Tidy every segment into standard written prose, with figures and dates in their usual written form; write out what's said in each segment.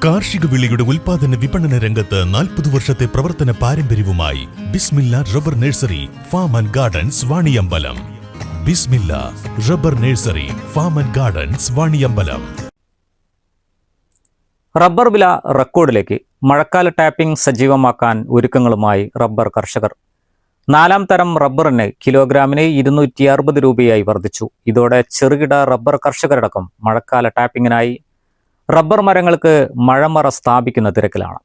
കാർഷിക വിളയുടെ ഉൽപാദന വിപണന രംഗത്ത് 40 വർഷത്തെ പ്രവർത്തന പാരമ്പര്യവുമായി Bismilla rubber nursery farm and gardens Vaniyambalam. Bismilla rubber nursery farm and gardens Vaniyambalam. Rubber വില റെക്കോർഡിലേക്ക്. മഴക്കാല ടാപ്പിംഗ് സജീവമാക്കാൻ ഒരുക്കങ്ങളുമായി റബ്ബർ കർഷകർ. 4ാം തരം റബ്ബറിന് കിലോഗ്രാമിന് 260 രൂപയായി വർദ്ധിച്ചു. ഇതോടെ ചെറുകിട റബ്ബർ കർഷകരടക്കം മഴക്കാല ടാപ്പിങ്ങിനായി റബ്ബർ മരങ്ങൾക്ക് മഴമറ സ്ഥാപിക്കുന്ന തിരക്കിലാണ്.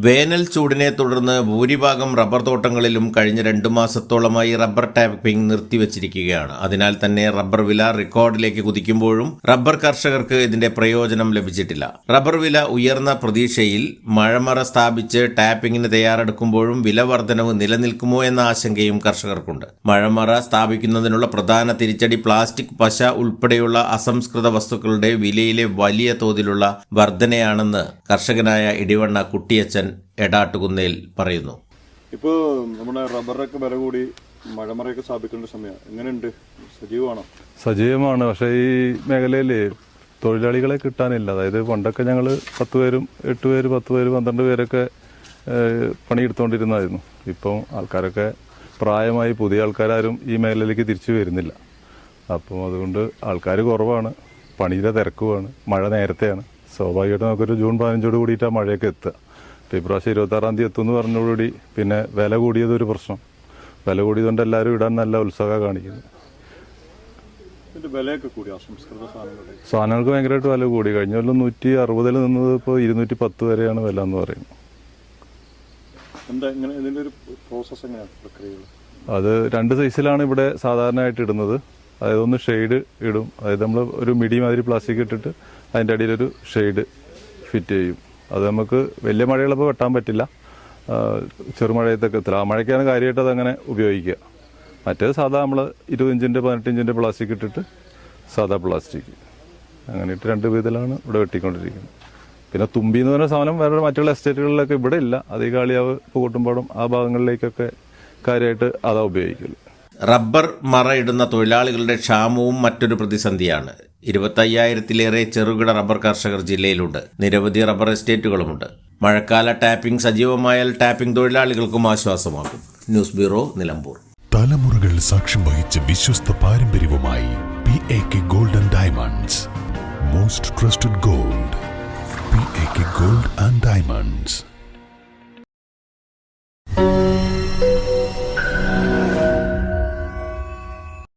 വേനൽ ചൂടിനെ തുടർന്ന് ഭൂരിഭാഗം റബ്ബർ തോട്ടങ്ങളിലും കഴിഞ്ഞ 2 മാസത്തോളമായി റബ്ബർ ടാപ്പിംഗ് നിർത്തിവച്ചിരിക്കുകയാണ്. അതിനാൽ തന്നെ റബ്ബർ വില റെക്കോർഡിലേക്ക് കുതിക്കുമ്പോഴും റബ്ബർ കർഷകർക്ക് ഇതിന്റെ പ്രയോജനം ലഭിച്ചിട്ടില്ല. റബ്ബർ വില ഉയർന്ന പ്രതീക്ഷയിൽ മഴമറ സ്ഥാപിച്ച് ടാപ്പിംഗിന് തയ്യാറെടുക്കുമ്പോഴും വില വർധനവ് നിലനിൽക്കുമോ എന്ന ആശങ്കയും കർഷകർക്കുണ്ട്. മഴമറ സ്ഥാപിക്കുന്നതിനുള്ള പ്രധാന തിരിച്ചടി പ്ലാസ്റ്റിക് പശ ഉൾപ്പെടെയുള്ള അസംസ്കൃത വസ്തുക്കളുടെ വിലയിലെ വലിയ തോതിലുള്ള വർധനയാണെന്ന് കർഷകനായ ഇടിവണ്ണ കുട്ടിയച്ചൻ എടാട്ടുകുന്നേൽ പറയുന്നു. ഇപ്പോൾ നമ്മുടെ റബ്ബറൊക്കെ വില കൂടി മഴമറയൊക്കെ സ്ഥാപിക്കേണ്ട സമയം എങ്ങനെയുണ്ട്? സജീവമാണോ? സജീവമാണ്. പക്ഷേ ഈ മേഖലയിൽ തൊഴിലാളികളെ കിട്ടാനില്ല. അതായത് പണ്ടൊക്കെ ഞങ്ങൾ 10 പേരും 8 പേര് 10 പേര് 12 പേരൊക്കെ പണിയെടുത്തുകൊണ്ടിരുന്നായിരുന്നു. ഇപ്പം ആൾക്കാരൊക്കെ പ്രായമായി, പുതിയ ആൾക്കാരും ഈ മേഖലയിലേക്ക് തിരിച്ചു വരുന്നില്ല. അപ്പം അതുകൊണ്ട് ആൾക്കാർ കുറവാണ്, പണിയിലെ തിരക്കുമാണ്, മഴ നേരത്തെയാണ്. സ്വാഭാവികമായിട്ട് നമുക്കൊരു ജൂൺ 15 കൂടിയിട്ടാണ് മഴയൊക്കെ എത്തുക. ഇപ്പോൾ ഇപ്രാവശ്യം 26-ാം തീയതി എത്തുമെന്ന് പറഞ്ഞതോടുകൂടി പിന്നെ വില കൂടിയതൊരു പ്രശ്നം. വില കൂടിയതുകൊണ്ട് എല്ലാവരും ഇടാൻ നല്ല ഉത്സാഹം കാണിക്കുന്നു. സാധനങ്ങൾക്ക് ഭയങ്കരമായിട്ട് വില കൂടി. കഴിഞ്ഞ കൊല്ലം 160 നിന്നത് ഇപ്പോൾ 210 വരെയാണ് വില എന്ന് പറയുന്നത്. അത് 2 സൈസിലാണ് ഇവിടെ സാധാരണയായിട്ട് ഇടുന്നത്. അതായത് ഒന്ന് ഷെയ്ഡ് ഇടും, അതായത് നമ്മൾ ഒരു മിടി മാതിരി പ്ലാസ്റ്റിക് ഇട്ടിട്ട് അതിൻ്റെ അടിയിലൊരു ഷെയ്ഡ് ഫിറ്റ് ചെയ്യും. അത് നമുക്ക് വലിയ മഴയുള്ളപ്പോൾ വെട്ടാൻ പറ്റില്ല, ചെറുമഴയത്തൊക്കെ എത്തില്ല. ആ മഴയ്ക്കാണ് കാര്യമായിട്ട് അതങ്ങനെ ഉപയോഗിക്കുക. മറ്റേത് സാധാ നമ്മൾ 20 ഇഞ്ചിൻ്റെ 18 ഇഞ്ചിൻ്റെ പ്ലാസ്റ്റിക് ഇട്ടിട്ട് സാധാ പ്ലാസ്റ്റിക് അങ്ങനെ ഇട്ട് 2 വിധത്തിലാണ് ഇവിടെ വെട്ടിക്കൊണ്ടിരിക്കുന്നത്. പിന്നെ തുമ്പി എന്ന് പറഞ്ഞ സാധനം വേറെ മറ്റുള്ള എസ്റ്റേറ്റുകളിലൊക്കെ ഇവിടെ ഇല്ല. അത് ഈ കാളിയാവ് പൂക്കോട്ടുംപാടം ആ ഭാഗങ്ങളിലേക്കൊക്കെ കാര്യമായിട്ട് അതാ ഉപയോഗിക്കല്. റബ്ബർ മറ ഇടുന്ന തൊഴിലാളികളുടെ ക്ഷാമവും മറ്റൊരു പ്രതിസന്ധിയാണ്. 25,000-ലേറെ ചെറുകിട റബ്ബർ കർഷകർ ജില്ലയിലുണ്ട്. നിരവധി റബ്ബർ എസ്റ്റേറ്റുകളുമുണ്ട്. മഴക്കാല ടാപ്പിംഗ് സജീവമായാൽ ടാപ്പിംഗ് തൊഴിലാളികൾക്കും ആശ്വാസമാകും. News bureau, Nilambur. തലമുറകൾ സാക്ഷ്യം വഹിച്ച വിശ്വസ്ത പാരമ്പര്യവുമായി PAK gold and diamonds. Most trusted gold. PAK gold and diamonds.